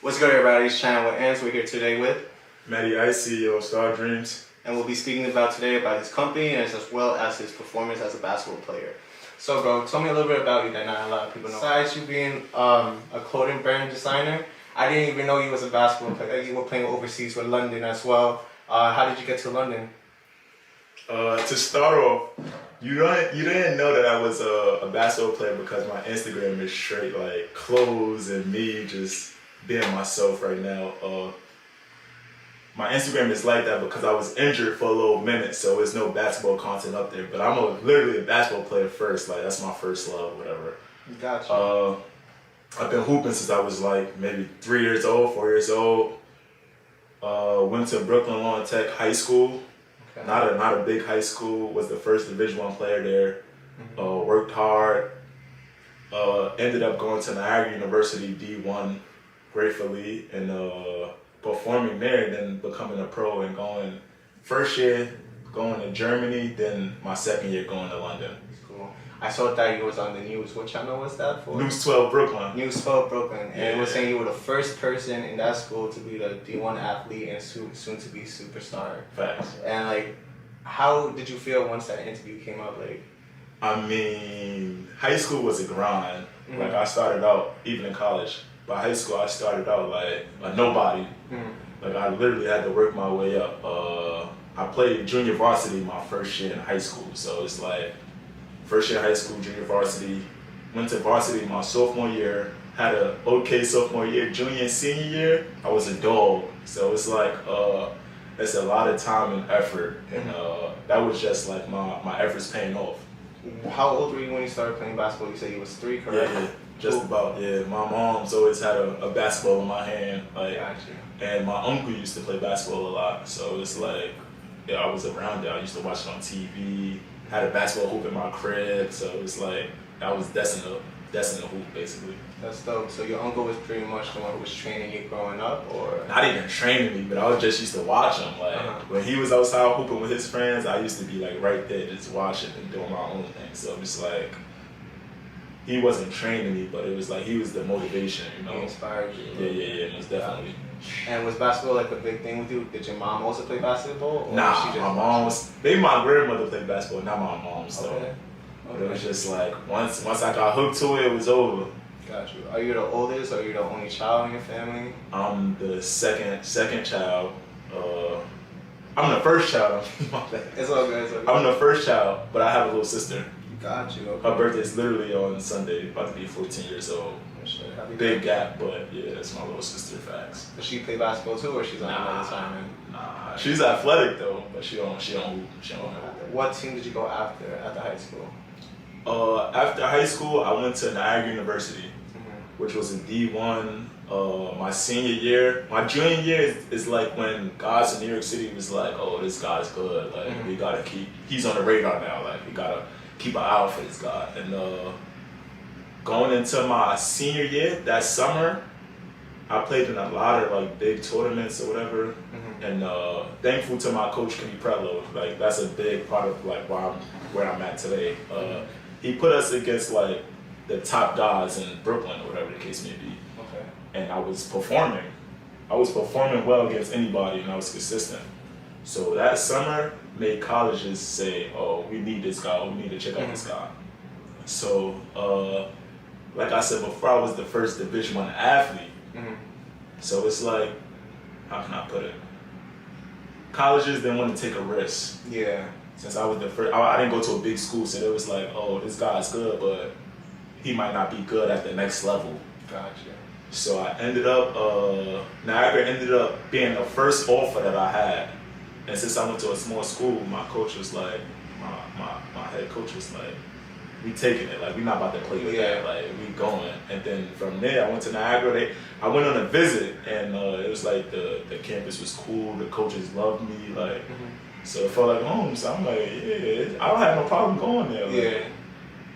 What's good, everybody? It's Channel with Ants. We're here today with Mattie, CEO of StarDreams. And we'll be speaking today about his company and as well as his performance as a basketball player. So, bro, tell me a little bit about you that not a lot of people know. Besides you being a clothing brand designer, I didn't even know you was a basketball player. You were playing overseas with London as well. How did you get to London? To start off, you didn't know that I was a basketball player because my Instagram is straight like clothes and me just being myself right now. My Instagram is like that because I was injured for a little minute, so there's no basketball content up there. But I'm literally a basketball player first. Like that's my first love, whatever. Gotcha. I've been hooping since I was like maybe 3 years old, 4 years old. Went to Brooklyn Lawn Tech High School. Okay. Not a big high school. Was the first Division I player there. Mm-hmm. Worked hard. Ended up going to Niagara University D1 gratefully and performing there, and then becoming a pro and going first year going to Germany, then my second year going to London. Cool. I saw that you was on the news. What channel was that for? News 12 Brooklyn. News 12 Brooklyn. And it was saying you were the first person in that school to be the D1 athlete and soon to be superstar. Facts. And like, how did you feel once that interview came up? Like, I mean, high school was a grind. Mm-hmm. Like I started out, even in college, by high school I started out like a nobody. Mm-hmm. Like I literally had to work my way up. I played junior varsity my first year in high school. So it's like first year high school, junior varsity, went to varsity my sophomore year, had a okay sophomore year, junior and senior year, I was a dog. So it's like, it's a lot of time and effort. And that was just like my efforts paying off. How old were you when you started playing basketball? You said you was 3, correct? Yeah, just about, yeah. My mom's always had a basketball in my hand. Like, gotcha. And my uncle used to play basketball a lot. So it's like, yeah, I was around there. I used to watch it on TV. Had a basketball hoop in my crib, so it was like I was destined to hoop basically. That's dope. So your uncle was pretty much the one who was training you growing up, or not even training me, but I was just used to watch him. Like when he was outside hooping with his friends, I used to be like right there just watching and doing my own thing. So it's like he wasn't training me, but it was like he was the motivation, you know. He inspired you. Yeah, most definitely. And was basketball like a big thing with you? Did your mom also play basketball? Or nah, she just my mom was. Maybe my grandmother played basketball, not my mom. So okay. But it was just like once I got hooked to it, it was over. Got you. Are you the oldest? Or are you the only child in your family? I'm the second child. I'm the first child. It's all good. It's all good. I'm the first child, but I have a little sister. Got you. Okay. Her birthday's literally on Sunday, about to be 14 years old. Big gap, but yeah, that's my little sister. Facts. Does she play basketball too, or she's on another time? Nah, she's athletic though, but she don't hoop. What team did you go after high school? After high school, I went to Niagara University, which was a D1. My senior year, my junior year is like when guys in New York City was like, oh, this guy's good. Like we gotta he's on the radar now. Like we gotta keep an eye out for this guy. And going into my senior year, that summer, I played in a lot of like big tournaments or whatever. And thankful to my coach, Kenny Pretlow. Like that's a big part of like where I'm at today. He put us against like the top guys in Brooklyn or whatever the case may be. Okay. And I was performing. Well against anybody, and I was consistent. So that summer made colleges say, oh, we need this guy, we need to check out this guy. So like I said before, I was the first Division I athlete. So it's like, how can I put it? Colleges didn't want to take a risk. Yeah. Since I was the first, I didn't go to a big school, so it was like, oh, this guy's good, but he might not be good at the next level. Gotcha. So I ended up, Niagara ended up being the first offer that I had. And since I went to a small school, my coach was like, my head coach was like, we taking it, like we not about to play with that, like we going. And then from there, I went to Niagara. I went on a visit, and it was like the campus was cool. The coaches loved me, like so it felt like home. So I'm like, yeah, I don't have no problem going there. Like. Yeah.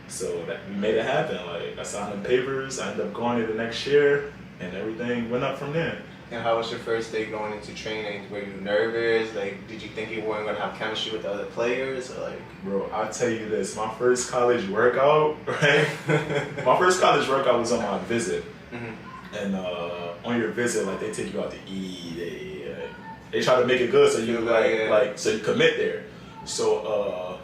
So we made it happen. Like I signed the papers. I ended up going there the next year, and everything went up from there. And how was your first day going into training? Were you nervous? Like, did you think you weren't gonna have chemistry with the other players? Or like, bro, I'll tell you this: my first college workout, right? My first college workout was on my visit, and on on your visit, like they take you out to eat, they try to make it good so you so you commit there. So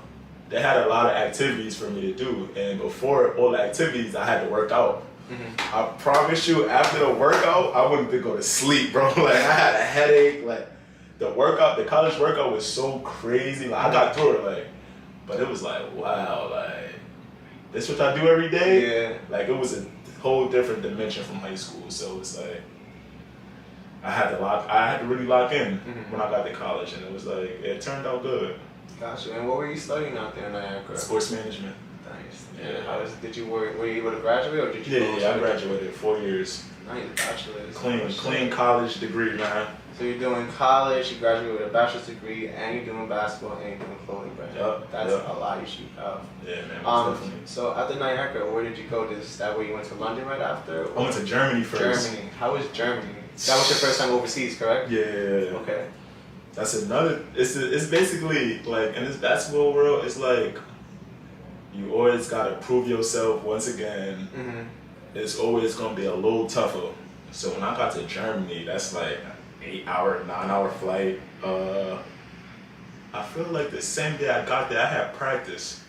they had a lot of activities for me to do, and before all the activities, I had to work out. I promise you, after the workout, I wanted to go to sleep, bro. Like I had a headache. Like the college workout was so crazy. Like I got through it, like, but it was like, wow, like this what I do every day. Yeah. Like it was a whole different dimension from high school. So it's like I had to really lock in when I got to college, and it was like it turned out good. Gotcha. And what were you studying out there in Niagara? Sports management. Nice. Yeah. Were you able to graduate, or did you? Yeah, I graduated 4 years. Nice, bachelor's. Clean college degree, man. So you're doing college, you graduated with a bachelor's degree, and you're doing basketball, and you're doing clothing brand. That's a lot you should have. Yeah, man. Definitely. So after Niagara, where did you go? Is that where you went to London right after? I went to Germany first. Germany. How was Germany? That was your first time overseas, correct? Yeah. Okay. That's another. It's basically like in this basketball world, it's like you always gotta prove yourself once again. It's always gonna be a little tougher. So when I got to Germany, that's like 9-hour flight. I feel like the same day I got there, I had practice.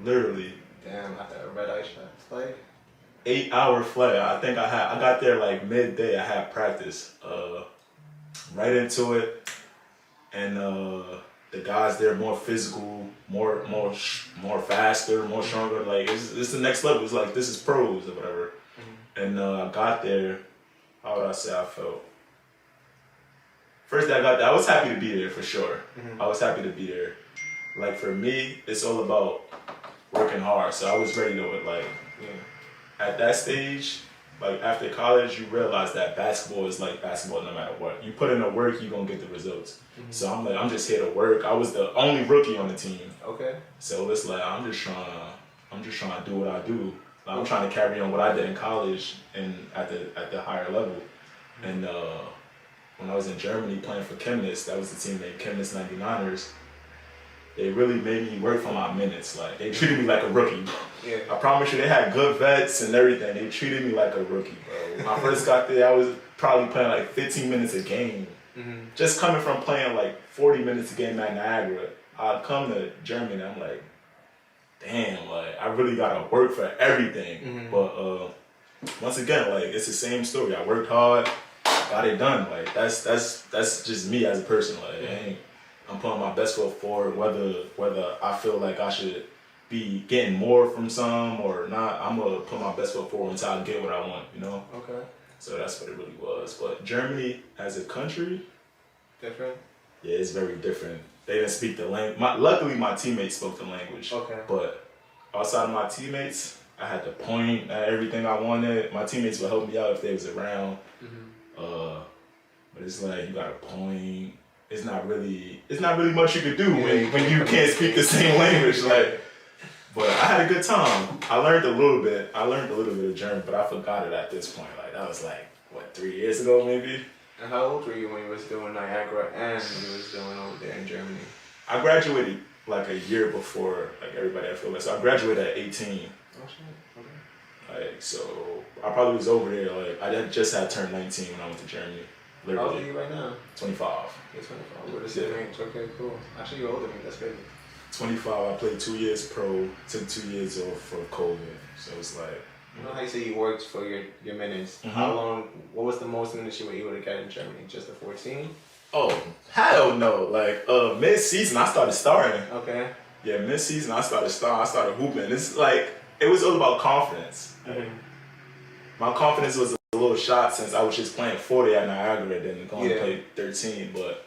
Literally. Damn, after a red eye flight. 8-hour flight. I think I got there like midday. I had practice. Right into it, and the guys there more physical, more faster, more stronger. Like it's the next level. It's like this is pros or whatever. And I got there. How would I say I felt? First day I got there, I was happy to be there for sure. I was happy to be there. Like for me, it's all about working hard. So I was ready to at that stage. Like after college, you realize that basketball is like basketball no matter what. You put in the work, you're gonna get the results. So I'm like, I'm just here to work. I was the only rookie on the team. Okay. So it's like I'm just trying to do what I do. Like, I'm trying to carry on what I did in college and at the higher level. And when I was in Germany playing for Chemnitz, that was the team named Chemnitz 99ers. They really made me work for my minutes. Like they treated me like a rookie. Yeah. I promise you, they had good vets and everything. They treated me like a rookie, bro. When I first got there, I was probably playing like 15 minutes a game. Just coming from playing like 40 minutes a game at Niagara, I come to Germany and I'm like, damn, like I really gotta work for everything. But once again, like it's the same story. I worked hard, got it done. Like that's just me as a person. Like I'm putting my best foot forward, whether I feel like I should be getting more from some or not. I'm gonna put my best foot forward until I get what I want, you know? Okay. So that's what it really was. But Germany as a country, different? Yeah, it's very different. They didn't speak the language. Luckily, my teammates spoke the language. Okay. But outside of my teammates, I had to point at everything I wanted. My teammates would help me out if they was around. But it's like you gotta point. It's not really much you could do when you can't speak the same language. Like, but I had a good time. I learned a little bit of German, but I forgot it at this point. Like that was like 3 years ago maybe. And how old were you when you was doing Niagara and you was doing over there in Germany? I graduated like a year before like everybody I feel like. So I graduated at 18. Oh shit. Okay. Like so I probably was over there like I just had turned 19 when I went to Germany. Literally. How old are you right now? 25. You're 25. We're the same age. Okay, cool. Actually, you're older than me. That's crazy. 25. I played 2 years pro. Took 2 years off for COVID. So it's like. You know how you say you worked for your minutes? How long? What was the most minutes you were able to get in Germany? Just the 14? Oh hell no! Like mid-season, I started starting. Okay. Yeah, mid-season, I started hooping. It's like it was all about confidence. My confidence was a little shot since I was just playing 40 at Niagara, then going to play 13. But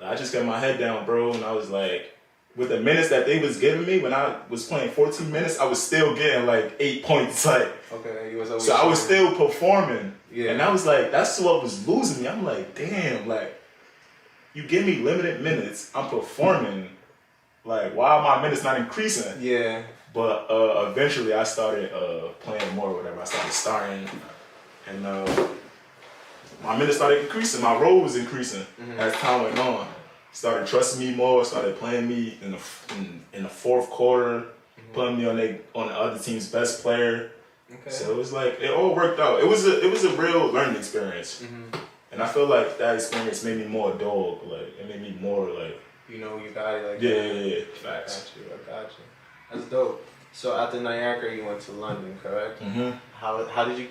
I just got my head down, bro, and I was like, with the minutes that they was giving me when I was playing 14 minutes, I was still getting like 8 points. Like, okay, so I was still performing. Yeah. And I was like, that's what was losing me. I'm like, damn, like, you give me limited minutes, I'm performing. Like, why are my minutes not increasing? Yeah. But eventually I started playing more or whatever. I started starting. And my minutes started increasing. My role was increasing as time went on. Started trusting me more. Started playing me in the fourth quarter, putting me on the other team's best player. Okay. So it was like it all worked out. It was a real learning experience, and I feel like that experience made me more dog. Like it made me more like you got it. Like yeah. Facts. I got you. That's dope. So after Niagara, you went to London, correct? How did you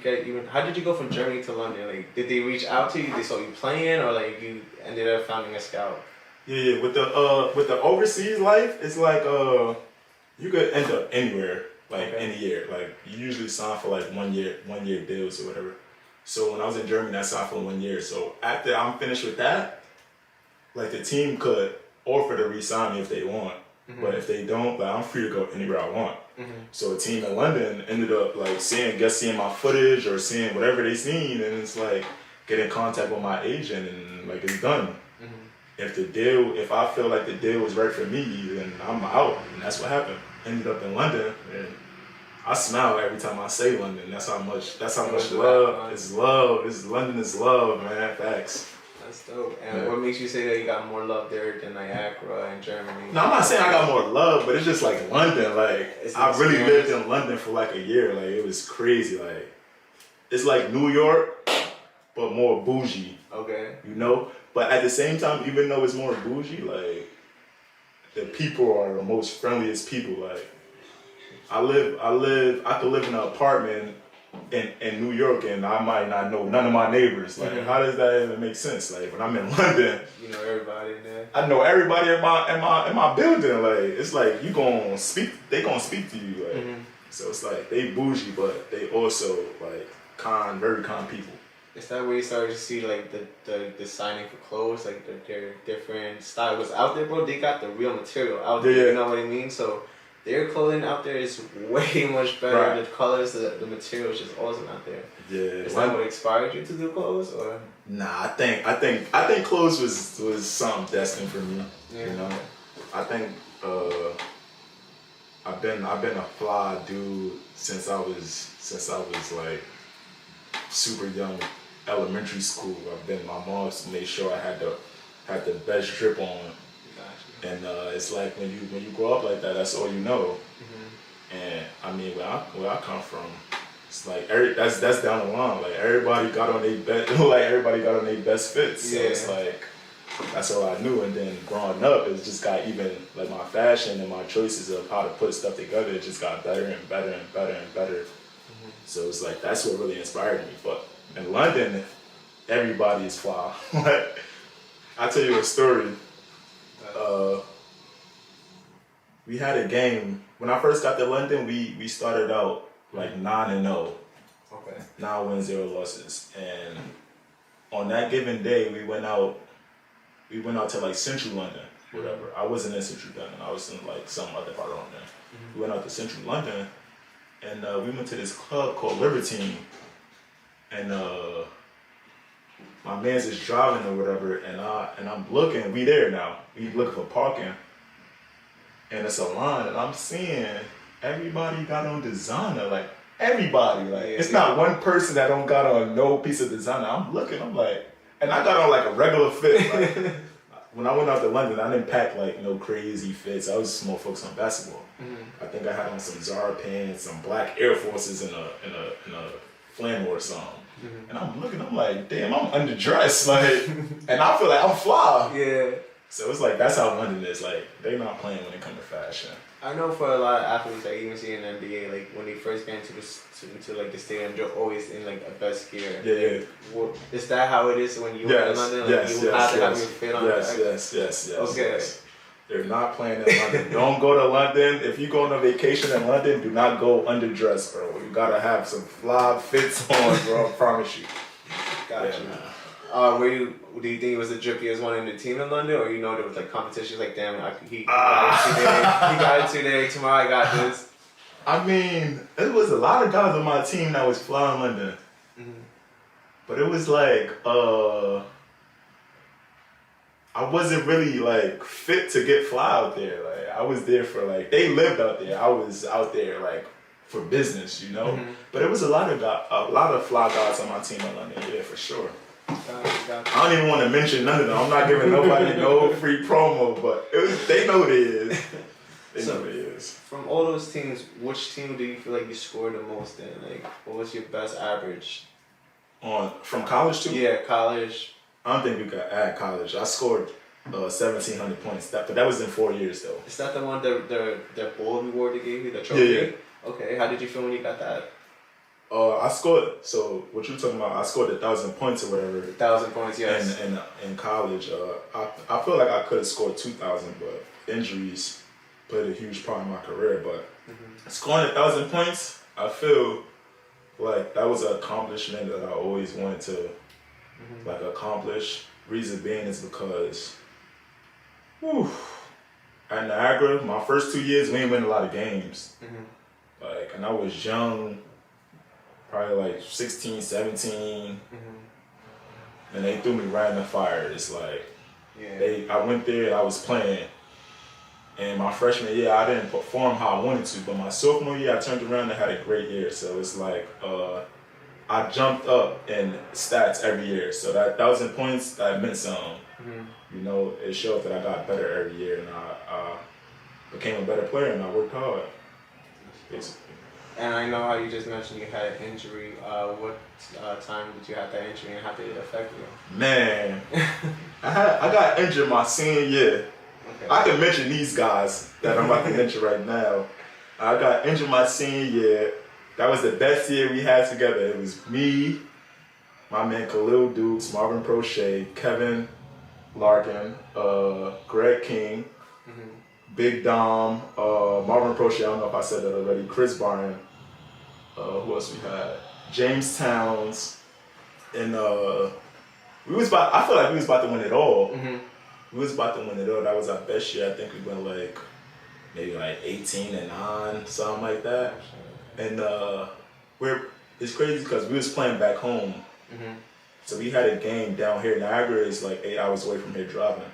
how did you go from Germany to London? Like, did they reach out to you? They saw you playing, or like you ended up finding a scout? Yeah. With the overseas life, it's like you could end up anywhere, like any year. Like you usually sign for like 1 year deals or whatever. So when I was in Germany, I signed for 1 year. So after I'm finished with that, like the team could offer to re-sign me if they want. But if they don't, like I'm free to go anywhere I want. So a team in London ended up like seeing my footage or seeing whatever they seen, and it's like get in contact with my agent and like it's done. If I feel like the deal was right for me, then I'm out, and that's what happened. Ended up in London, and I smile every time I say London. That's how much love is love. London is love, man. Facts. That's dope. And what makes you say that you got more love there than Niagara and Germany? No, I'm not saying I got more love, but it's just like London. Like I really lived in London for like a year. Like it was crazy. Like it's like New York, but more bougie. Okay. You know? But at the same time, even though it's more bougie, like the people are the most friendliest people. Like I could live in an apartment in New York and I might not know none of my neighbors. Like how does that even make sense? Like when I'm in London, you know everybody in there. I know everybody in my building. Like it's like they gonna speak to you. Like so it's like they bougie, but they also like very kind people. Is that where you started to see like the designing for clothes, like their different style was out there, bro? They got the real material out there. Yeah. You know what I mean? So their clothing out there is way much better. Right. The colors, the material is just awesome out there. Yeah. Is that what inspired you to do clothes, or? Nah, I think clothes was something destined for me. Yeah. You know, I think I've been a fly dude since I was like super young, elementary school. My mom's made sure I had the best drip on. And it's like when you grow up like that, that's all you know. And I mean, where I come from, it's like that's down the line. Like everybody got on their best fits. So it's like that's all I knew. And then growing up, it just got even like my fashion and my choices of how to put stuff together. It just got better and better and better and better. So it's like that's what really inspired me. But in London, everybody is fly. Like I'll tell you a story. We had a game when I first got to London. We started out like 9-0. Okay. 9 wins, 0 losses, and on that given day we went out to like Central London, whatever. I wasn't in Central London. I was in like some other part of London. We went out to Central London, and we went to this club called Libertine, and my man's is driving or whatever, and I'm looking. We there now. We looking for parking, and it's a line, and I'm seeing everybody got on designer, like everybody, like it's not one person that don't got on no piece of designer. I'm looking, I'm like, and I got on like a regular fit. Like, when I went out to London, I didn't pack like no crazy fits. I was just more focused on basketball. I think I had on some Zara pants, some black Air Forces, in a flannel or something. And I'm looking, I'm like, damn, I'm underdressed, like, and I feel like I'm fly. Yeah. So it's like that's how London is. Like they not playing when it comes to fashion. I know for a lot of athletes, like even see in the NBA, like when they first get into the stadium, they're always in like a best gear. Yeah. Is that how it is when you are in London? Like, you have to have your fit on. Yes. Okay. Yes. They're not playing in London. Don't go to London. If you go on a vacation in London, do not go underdressed, bro. You gotta have some fly fits on, bro. I promise you. Gotcha. Do you think it was the drippiest one in the team in London, or there was like competitions like, damn, he got it today, tomorrow I got this? I mean, it was a lot of guys on my team that was flying London, but it was like I wasn't really like fit to get fly out there. Like I was there for like they lived out there. I was out there like for business, you know. But it was a lot of fly guys on my team in London. Yeah, for sure. I don't even want to mention none of them. I'm not giving nobody no free promo, but they know what it is. They know what it is. is. From all those teams, which team do you feel like you scored the most in? Like, what was your best average? From college too? Yeah, college. I don't think we could add college. I scored 1,700 points. But that was in 4 years though. Is that the one, the ball reward they gave you, the trophy? Yeah. Okay, how did you feel when you got that? I scored. So what you talking about? I scored 1,000 points or whatever. 1,000 points, yes. In college, I feel like I could have scored 2,000, but injuries played a huge part in my career. But scoring 1,000 points, I feel like that was an accomplishment that I always wanted to like accomplish. Reason being is because, at Niagara, my first 2 years we didn't win a lot of games. Like, and I was young. Probably like 16, 17, and they threw me right in the fire. It's like, I went there and I was playing, and my freshman year I didn't perform how I wanted to, but my sophomore year I turned around and had a great year. So it's like, I jumped up in stats every year. So that 1,000 points, that meant something. You know, it showed that I got better every year, and I became a better player, and I worked hard, basically. And I know how you just mentioned you had an injury. What time did you have that injury and how did it affect you? Man, I got injured my senior year. Okay. I can mention these guys that I'm about to mention right now. I got injured my senior year. That was the best year we had together. It was me, my man Khalil Dukes, Marvin Prochet, Kevin Larkin, Greg King, Big Dom, Marvin Prochet, I don't know if I said that already, Chris Barron, who else we had? James Towns, and I feel like we was about to win it all. We was about to win it all. That was our best year. I think we went like, maybe like 18-9, something like that. And it's crazy because we was playing back home. So we had a game down here. Niagara is like 8 hours away from here driving.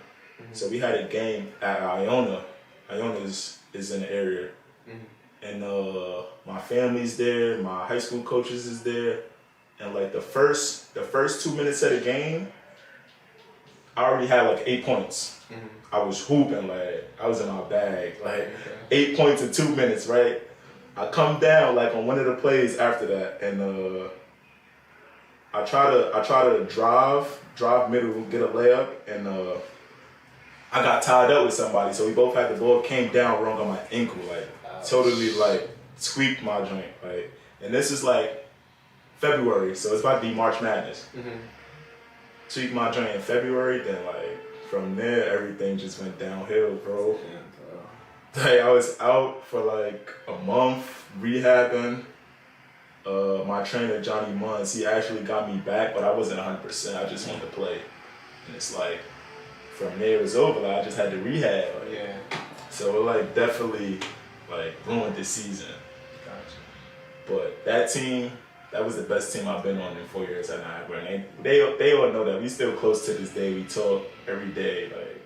So we had a game at Iona. Iona is in the area, and my family's there. My high school coaches is there, and like the first 2 minutes of the game, I already had like 8 points. I was hooping, like I was in my bag, like 8 points in 2 minutes, right? I come down like on one of the plays after that, and I try to drive middle, get a layup, and I got tied up with somebody, so we both had the ball, came down wrong on my ankle, like totally like squeaked my joint, like. And this is like February, so it's about to be March Madness. Tweaked my joint in February, then like from there everything just went downhill, bro. Like I was out for like a month rehabbing. My trainer Johnny Munns, he actually got me back, but I wasn't 100%. I just wanted to play, and it's like. From there it was over. Like, I just had to rehab. Like, so it like definitely like ruined this season. Gotcha. But that team, that was the best team I've been on in 4 years at Niagara. And they all know that. We still close to this day. We talk every day. Like.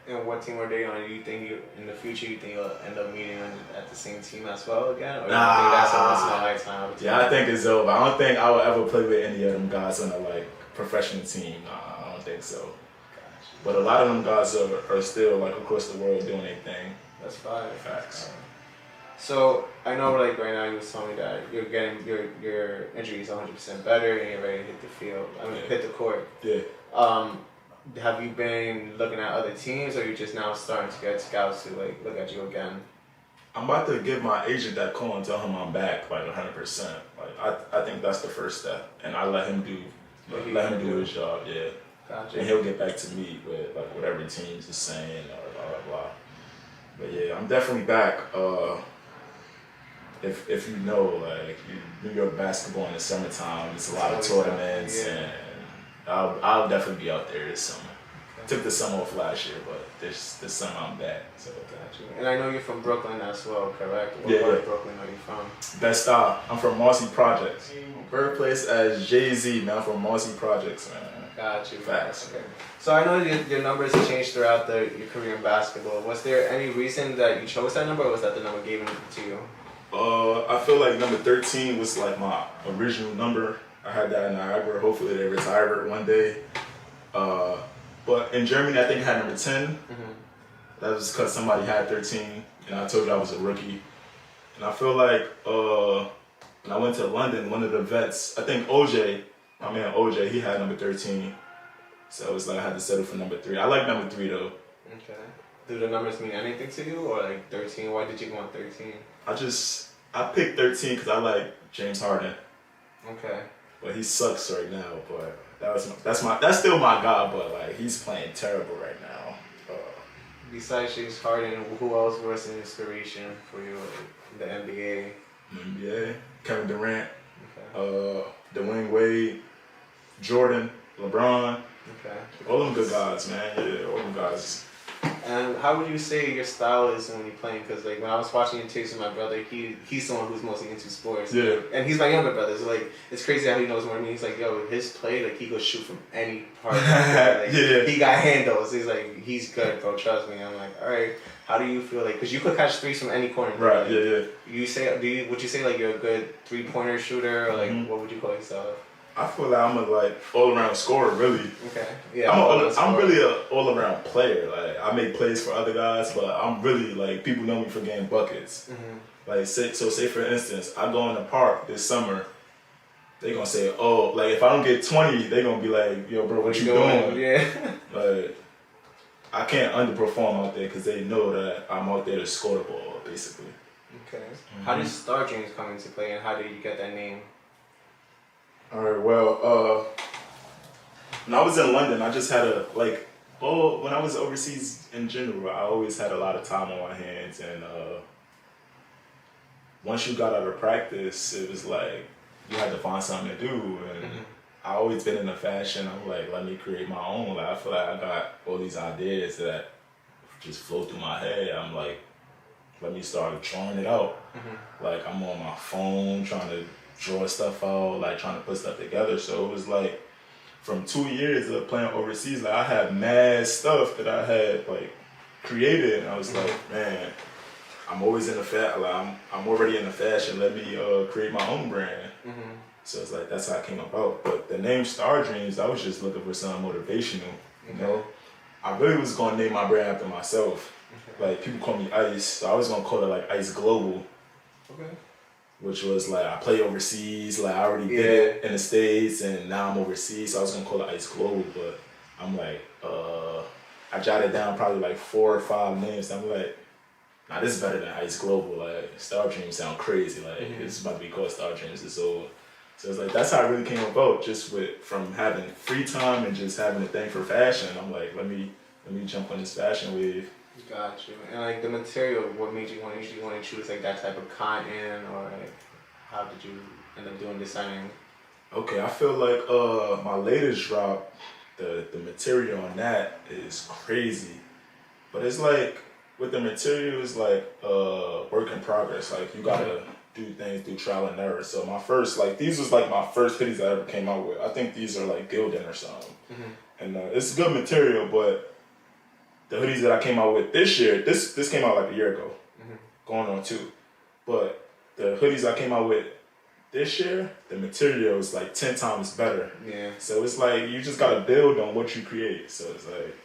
And what team are they on? Do you think in the future you think you'll end up meeting them at the same team as well again? Or do you think that's a once in a lifetime opportunity? Yeah, I think it's over. I don't think I will ever play with any of them guys on a like professional team. I don't think so. But a lot of them guys are still like across the world doing their thing. That's fine. Facts. So I know like right now you was telling me that you're getting your injury is 100% better and you're ready to hit the field. Hit the court. Yeah. Have you been looking at other teams, or are you just now starting to get scouts to like look at you again? I'm about to give my agent that call and tell him I'm back like 100%. Like I think that's the first step, and I let him do his job. Yeah. Gotcha. And he'll get back to me with like whatever teams is saying or blah blah blah. But yeah, I'm definitely back. If you know, like New York basketball in the summertime, it's a lot of tournaments, and I'll definitely be out there this summer. Took the summer off last year, but this summer I'm back. So gotcha. And I know you're from Brooklyn as well, correct? What part of Brooklyn are you from? Bed-Stuy. I'm from Marcy Projects. Birthplace as Jay-Z, man. I'm from Marcy Projects, man. Got you. Facts. Okay. So I know your numbers have changed throughout your career in basketball. Was there any reason that you chose that number, or was that the number given to you? I feel like number 13 was like my original number. I had that in Niagara. Hopefully they retire it one day. But in Germany, I think I had number 10. that was because somebody had 13, and I told you I was a rookie. And I feel like when I went to London, one of the vets, I think OJ, my man OJ, he had number 13. So it was like I had to settle for number 3. I like number 3 though. Okay. Do the numbers mean anything to you, or like 13? Why did you want 13? I picked 13 because I like James Harden. Okay. But he sucks right now. But that's still my guy. But like he's playing terrible right now. Besides James Harden, who else was an inspiration for you in the NBA? NBA, Kevin Durant, Okay. Dwayne Wade, Jordan, LeBron. Okay. All them good guys, man. Yeah, all them guys. And how would you say your style is when you're playing? Because like when I was watching you tapes with my brother, he's someone who's mostly into sports. Yeah. And he's my younger brother, so like it's crazy how he knows more than me. He's like, yo, his play, like he could shoot from any part of the court. Like, yeah. He got handles. He's like, he's good, bro. Trust me. I'm like, all right. How do you feel like? Because you could catch threes from any corner. Right. Like, yeah. Would you say like you're a good 3-pointer shooter, or like what would you call yourself? I feel like I'm a all around scorer, really. Okay. Yeah. I'm really a all around player. Like I make plays for other guys, but I'm really like people know me for getting buckets. Mm-hmm. Like say for instance, I go in the park this summer. They gonna say, oh, like if I don't get 20, they gonna be like, yo, bro, what you doing? Yeah. Like I can't underperform out there because they know that I'm out there to score the ball, basically. Okay. How did StarDreams come into play, and how did you get that name? All right. Well, when I was in London, I just had when I was overseas in general, I always had a lot of time on my hands, and once you got out of practice, it was like you had to find something to do, and I always been into fashion. I'm like, let me create my own. Like I feel like I got all these ideas that just flow through my head. I'm like, let me start drawing it out. Like I'm on my phone trying to draw stuff out, like trying to put stuff together. So it was like from 2 years of playing overseas, like I had mad stuff that I had like created, and I was like, man, I'm always in the I'm already in the fashion. Let me create my own brand. So it's like that's how it came about. But the name StarDreams, I was just looking for something motivational. You know, I really was gonna name my brand after myself. Like people call me Ice, so I was gonna call it like Ice Global. Okay. Which was like I play overseas, like I already did it in the States, and now I'm overseas, so I was gonna call it Ice Global, but I'm like, I jotted down probably like 4 or 5 names. And I'm like, nah, this is better than Ice Global. Like StarDreams sound crazy. Like this is about to be called StarDreams. So it's like that's how it really came about, just from having free time and just having a thing for fashion. I'm like, let me jump on this fashion wave. Got you. And like the material, what made you want to choose like that type of cotton, or like how did you end up doing designing? Okay, I feel like my latest drop, the material on that is crazy, but it's like with the material is like work in progress. Like you gotta do things through trial and error. So my first these was like my first hoodies I ever came out with. I think these are like Gildan or something, and it's good material, but the hoodies that I came out with this year, this came out like a year ago, going on 2. But the hoodies I came out with this year, the material is like 10 times better. Yeah. So it's like you just gotta build on what you create. So it's like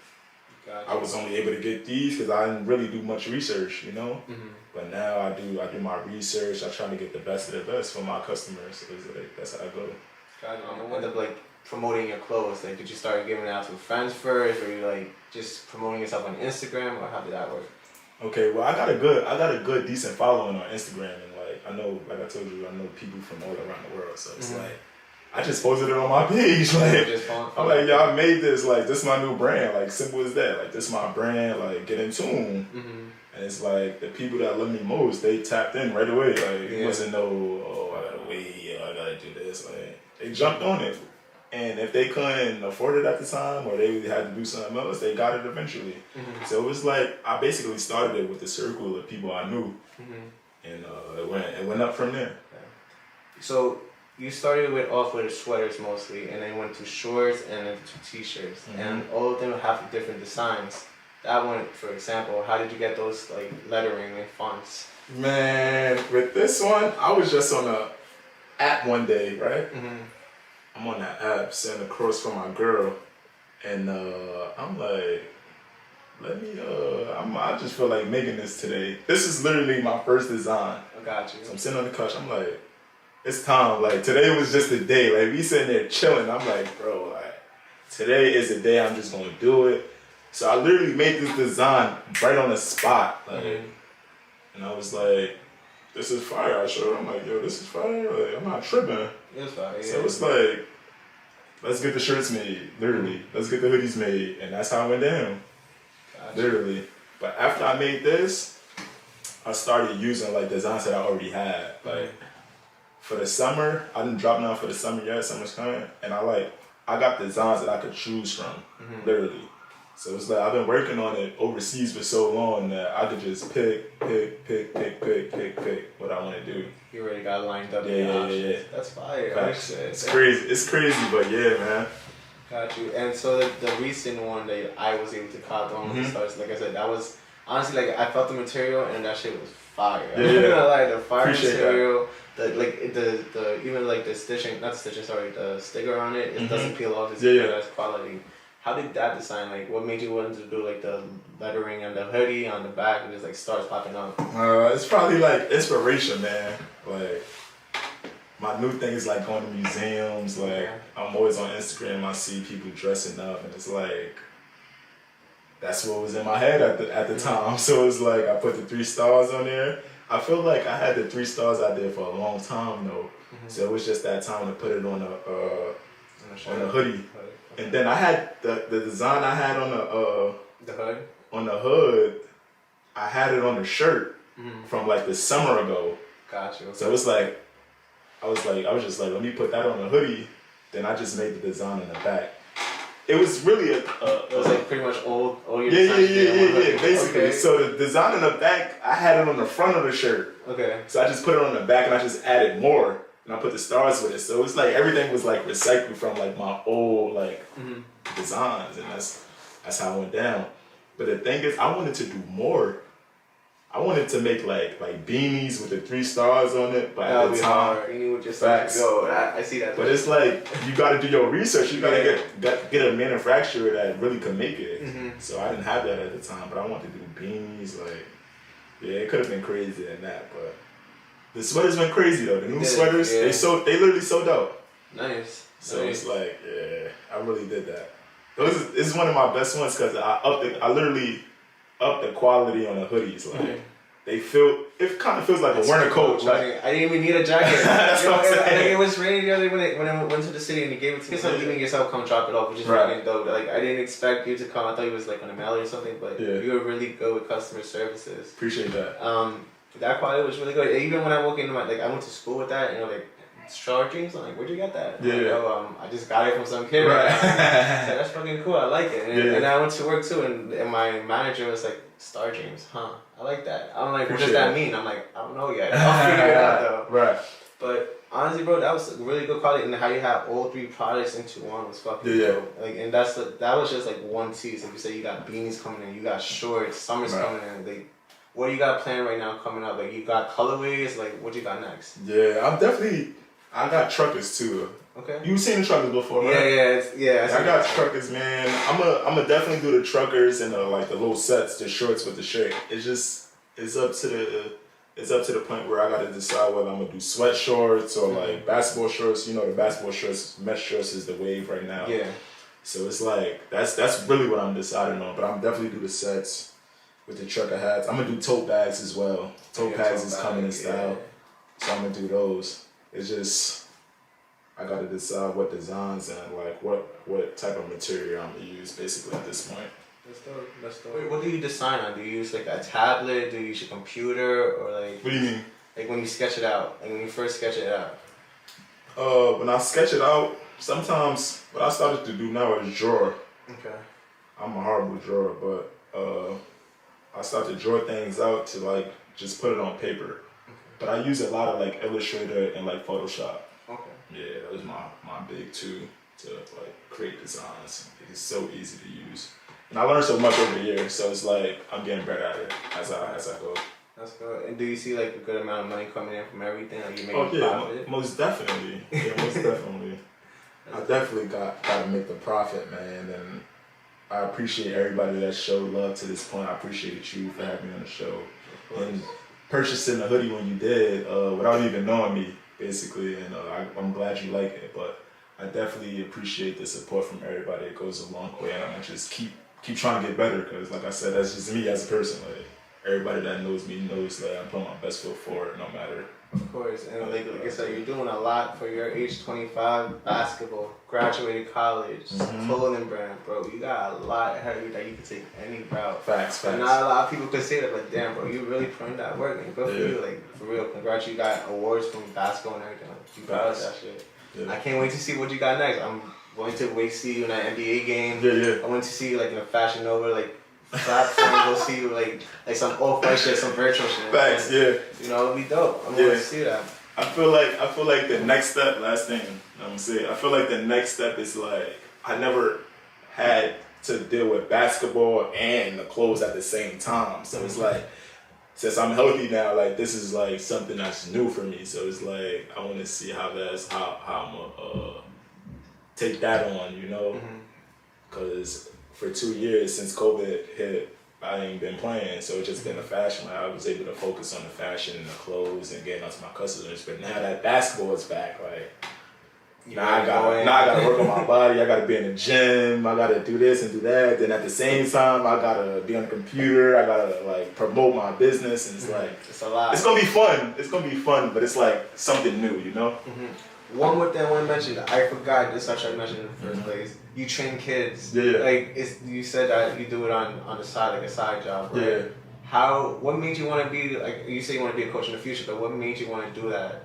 I was only able to get these because I didn't really do much research, you know. But now I do my research. I try to get the best of the best for my customers. So it's like that's how I go. I end up like promoting your clothes. Like, did you start giving it out to friends first, or you like just promoting yourself on Instagram, or how did that work? Okay, well, I got a good decent following on Instagram, and like I know, like I told you, I know people from all around the world. So it's like I just posted it on my page. Like I'm like, yo, I made this. Like this is my new brand. Like simple as that. Like this is my brand. Like get in tune. And it's like the people that love me most, they tapped in right away. Like it wasn't I gotta wait, I gotta do this. Like they jumped on it. And if they couldn't afford it at the time, or they had to do something else, they got it eventually. So it was like I basically started it with the circle of people I knew, and it went up from there. So you started off with sweaters mostly, and then went to shorts and then to t-shirts, and all of them have different designs. That one, for example, how did you get those like lettering and fonts? Man, with this one, I was just on a app one day, right? I'm on that app sending across for my girl, and I'm like, let me. I just feel like making this today. This is literally my first design. I got you. So I'm sitting on the couch. I'm like, it's time. Like today was just the day. Like we sitting there chilling. I'm like, bro, like today is the day. I'm just gonna do it. So I literally made this design right on the spot. Like, and I was like, this is fire. I showed her. I'm like, yo, this is fire. Like I'm not tripping. It's fire. Yeah. So it's like, let's get the shirts made. Literally, let's get the hoodies made, and that's how it went down. Gotcha. Literally. But after I made this, I started using like designs that I already had. Like for the summer, I didn't drop none for the summer yet. Summer's coming, and I got designs that I could choose from. Literally. So it's like I've been working on it overseas for so long that I could just pick what I want to do. You already got lined up. Yeah. That's fire. It's crazy. It's crazy, but yeah, man. Got you. And so the recent one that I was able to cop on with the stars, like I said, that was honestly like I felt the material and that shit was fire. I'm not gonna lie, the fire Appreciate material, the even like the stitching, not the stitching, sorry, the sticker on it, it doesn't peel off. It's that's quality. How did that design, like, what made you want to do, like, the lettering and the hoodie on the back and just, like, stars popping up? It's probably, like, inspiration, man. Like, my new thing is, like, going to museums. Like, I'm always on Instagram. I see people dressing up, and it's, like, that's what was in my head at the time. So it's, like, I put the 3 stars on there. I feel like I had the 3 stars out there for a long time, though. So it was just that time to put it on a hoodie. And then I had the design I had on the hood. On the hood, I had it on the shirt from like the summer ago. Gotcha. Okay. So it's like I was just like, let me put that on the hoodie. Then I just made the design in the back. It was really it was like pretty much all your designs. Yeah, basically. Okay. So the design in the back, I had it on the front of the shirt. Okay. So I just put it on the back and I just added more. And I put the stars with it, so it's like everything was like recycled from like my old like designs, and that's how it went down. But the thing is, I wanted to do more. I wanted to make like beanies with the 3 stars on it, but at the time, you knew what your go. I see that. But it's like you got to do your research. You got to get a manufacturer that really can make it. So I didn't have that at the time, but I wanted to do beanies. Like, yeah, it could have been crazier than that, but. The sweaters went crazy though. The new sweaters, they literally sold out. Nice. So it's like, yeah, I really did that. This is one of my best ones because I literally upped the quality on the hoodies. Like it kind of feels like a winter coat. Like, I didn't even need a jacket. That's what I'm saying. It was raining the other day when I went to the city and you gave it to me. So even yourself come drop it off, which is really dope. Like I didn't expect you to come. I thought you was like on a mail or something, but you were really good with customer services. Appreciate that. That quality was really good. Even when I walk into I went to school with that, and like StarDreams. I'm like, where'd you get that? Like, I just got it from some kid. Right. So that's fucking cool. I like it. And I went to work too, and my manager was like, StarDreams, huh? I like that. I'm like, what does that mean? I'm like, I don't know yet. I'll figure it out though. Right. But honestly, bro, that was really good quality, and how you have all 3 products into one was fucking dope. Like, and that was just like one piece. Like you say, you got beanies coming in, you got shorts, summer's coming in. Like, what do you got planned right now coming up? Like, you got colorways? Like, what you got next? Yeah, I got truckers too. Okay. You've seen the truckers before, right? Yeah. I got truckers, man. I'm a definitely do the truckers and the little sets, the shorts with the shirt. It's up to the point where I gotta decide whether I'm gonna do sweat shorts or like basketball shorts. You know, the basketball shorts, mesh shorts is the wave right now. Yeah. So it's like that's really what I'm deciding on. But I'm definitely do the sets. With the trucker hats. I'm gonna do tote bags as well. Tote bags is coming in style. So I'm gonna do those. It's just, I gotta decide what designs and like what type of material I'm gonna use basically at this point. That's dope. Wait, what do you design on? Do you use like a tablet? Do you use a computer? Or like... What do you mean? Like when you sketch it out. Like when you first sketch it out. When I sketch it out, sometimes what I started to do now is draw. Okay. I'm a horrible drawer, but I start to draw things out to like just put it on paper. Okay. But I use a lot of like Illustrator and like Photoshop. Okay. Yeah, that was my big two to like create designs. It's so easy to use. And I learned so much over the years, so it's like I'm getting better at it as I go. That's good. And do you see like a good amount of money coming in from everything? Like you making profit? Most definitely. Yeah, most definitely. I definitely gotta make the profit, man. And I appreciate everybody that showed love to this point. I appreciate you for having me on the show and purchasing the hoodie when you did, without even knowing me, basically. And I'm glad you like it. But I definitely appreciate the support from everybody. It goes a long way, and I'm gonna just keep trying to get better. Cause like I said, that's just me as a person. Like everybody that knows me knows that I'm putting my best foot forward, no matter. Of course, and like I said, you're doing a lot for your age 25 basketball, graduated college, clothing brand, bro. You got a lot ahead of you that you can take any route. Facts. And not a lot of people could say that, but damn, bro, you really put in that work, and good for you. Like for real, congrats. You got awards from basketball and everything. Like, you proud of that shit. Yeah. I can't wait to see what you got next. I'm going to wait to see you in that NBA game. I went to see you like in a Fashion Nova like platform. We'll see you like some off-white shit, some virtual shit. Facts, and, you know, it'll be dope. I'm going to see that. I feel like the next step. Last thing I'm gonna say. I feel like the next step is like I never had to deal with basketball and the clothes at the same time. So it's like since I'm healthy now, like this is like something that's new for me. So it's like I want to see how I'm gonna take that on, you know, because for 2 years since COVID hit, I ain't been playing, so it's just been a fashion. Like, I was able to focus on the fashion and the clothes and getting out to my customers. But now that basketball is back, like now I gotta work on my body. I gotta be in the gym. I gotta do this and do that. Then at the same time, I gotta be on the computer. I gotta like promote my business, and it's like it's a lot. It's gonna be fun. It's gonna be fun, but it's like something new, you know. One more thing I want to mention, I forgot this. I tried to mention in the first place. You train kids. Like you said that you do it on the side, like a side job, right? What made you want to be like? You say you want to be a coach in the future, but what made you want to do that?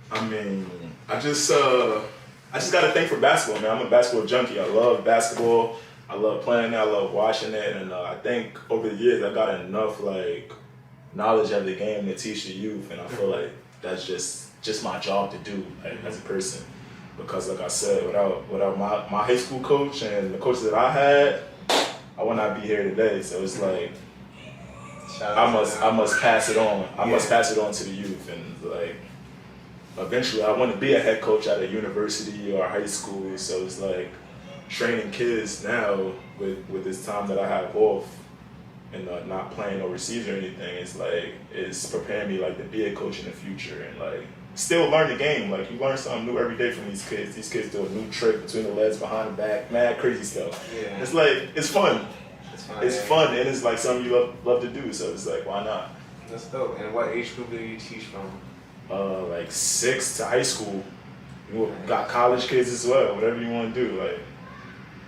I mean, I just got a thing for basketball, man. I'm a basketball junkie. I love basketball. I love playing it. I love watching it, and I think over the years I got enough like knowledge of the game to teach the youth, and I feel like that's just my job to do, like, as a person. Because like I said, without my high school coach and the coaches that I had, I would not be here today. So it's like I must pass it on. I must pass it on to the youth, and like eventually I want to be a head coach at a university or a high school. So it's like training kids now with this time that I have off and not playing overseas or anything. It's preparing me like to be a coach in the future and like still learn the game. Like you learn something new every day from these kids. These kids do a new trick between the legs, behind the back, mad crazy stuff. It's like it's fun. It's fun and it's like something you love to do. So it's like, why not? That's dope. And what age group do you teach from? Like 6 to high school. You got college kids as well. Whatever you want to do. Like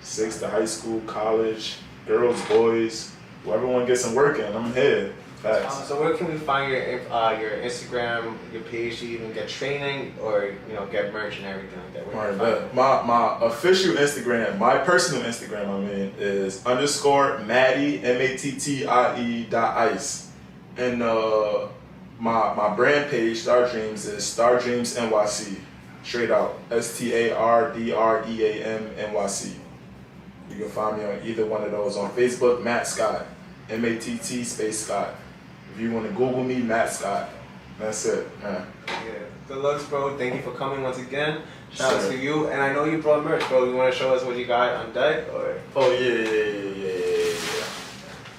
6 to high school, college, girls, boys. Whoever want to get some work in, I'm here. Facts. So where can we find your Instagram, your page to even get training or get merch and everything like that? Alright, my official Instagram, my personal Instagram, is _Mattie MATTIE.ice, and my brand page StarDreams is StarDreamsNYC, straight out STARDREAMNYC. You can find me on either one of those on Facebook, Matt Scott, MATT space Scott. If you want to Google me, Matt Scott. That's it, man. Good looks, bro. Thank you for coming once again. Shout out to you. And I know you brought merch, bro. You want to show us what you got on deck, or? Oh yeah.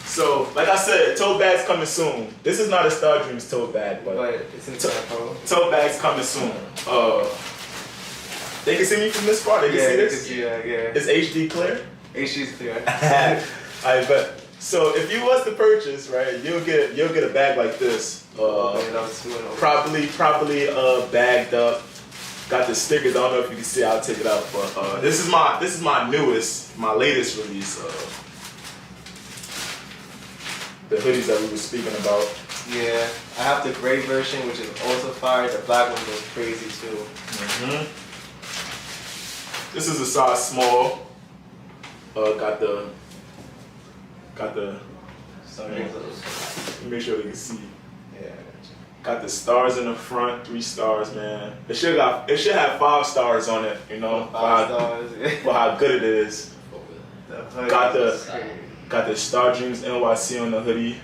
So, like I said, tote bags coming soon. This is not a StarDreams tote bag, but it's in bro. Tote bags coming soon. They can see me from this far. They can see this. It's HD clear. HD's clear. I bet. So if you was to purchase, right, you'll get a bag like this, properly bagged up. Got the stickers. I don't know if you can see. I'll take it out, but this is my my latest release. The hoodies that we were speaking about. Yeah, I have the gray version, which is also fire. The black one goes crazy too. This is a size small. Got the. Make sure you can see. Yeah. Got the stars in the front, 3 stars, man. It should have 5 stars on it, 5 stars. For how good it is. Got the StarDreamsNYC on the hoodie,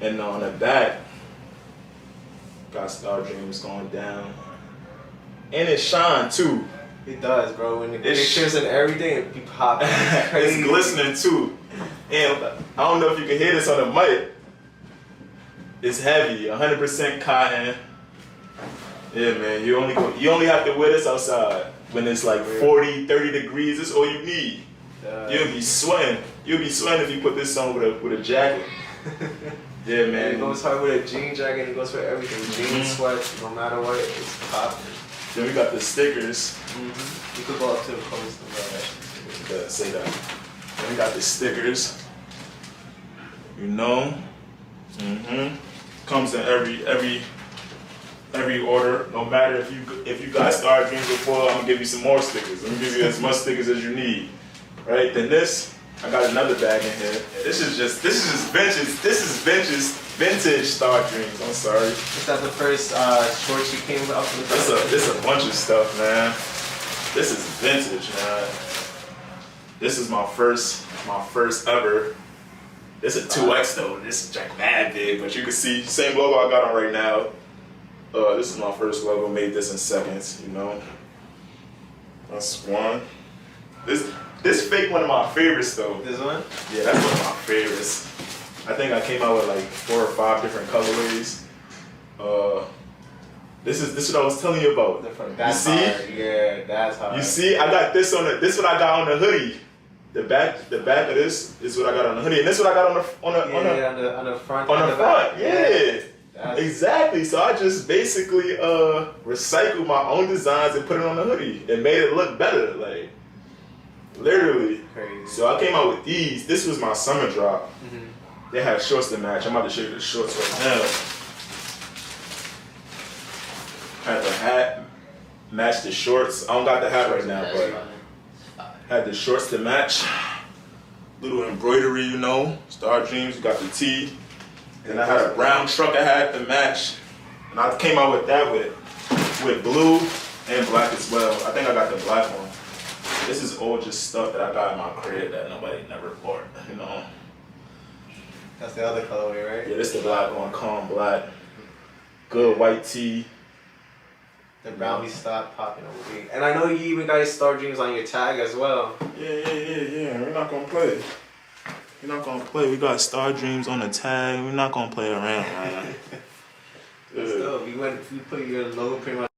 and on the back, got StarDreams going down, and it shine too. It does, bro. When the pictures and everything, it be popping. It's glistening too. And I don't know if you can hear this on the mic. It's heavy, 100% cotton. Yeah, man. You only have to wear this outside when it's like 40, 30 degrees. That's all you need. You'll be sweating. You'll be sweating if you put this on with a jacket. Yeah, man. It goes hard with a jean jacket. It goes for everything. Jeans, sweats, no matter what, it's popping. Then we got the stickers. You could go up to the coast and Yeah, say that. Then we got the stickers. You know. Comes in every order. No matter if you got StarDreams before, I'm gonna give you some more stickers. I'm gonna give you as much stickers as you need. Right? Then this, I got another bag in here. This is just vintage. This is vintage StarDreams. I'm sorry. Is that the first shorts you came up with? This a bunch of stuff, man. This is vintage, man. This is my first ever. This is a 2X though. This is like mad big, but you can see same logo I got on right now. This is my first logo. Made this in seconds, you know. That's one. This fake one of my favorites though. This one? Yeah, that's one of my favorites. I think I came out with like 4 or 5 different colorways. This is what I was telling you about. That's you see? hard. Yeah, that's hard. You see, I got this on the. This what I got on the hoodie. The back of this is what I got on the hoodie, and this what I got on the front. On the front, yeah. Exactly. So I just basically recycled my own designs and put it on the hoodie and made it look better, like literally. Crazy. So I came out with these. This was my summer drop. They had shorts to match. I'm about to show you the shorts right now. Had the hat match the shorts. I don't got the hat right now, but had the shorts to match. Little embroidery, you know. StarDreams, got the tee. And I had a brown trucker hat to match. And I came out with that with blue and black as well. I think I got the black one. This is all just stuff that I got in my crib that nobody never bought, you know. That's the other colorway, right? Yeah, this is the black one, calm black. Good white tee. The brownies stopped popping over here. And I know you even got StarDreams on your tag as well. Yeah. We're not gonna play. We got StarDreams on the tag. We're not gonna play around, man. Still, if you put your logo pretty much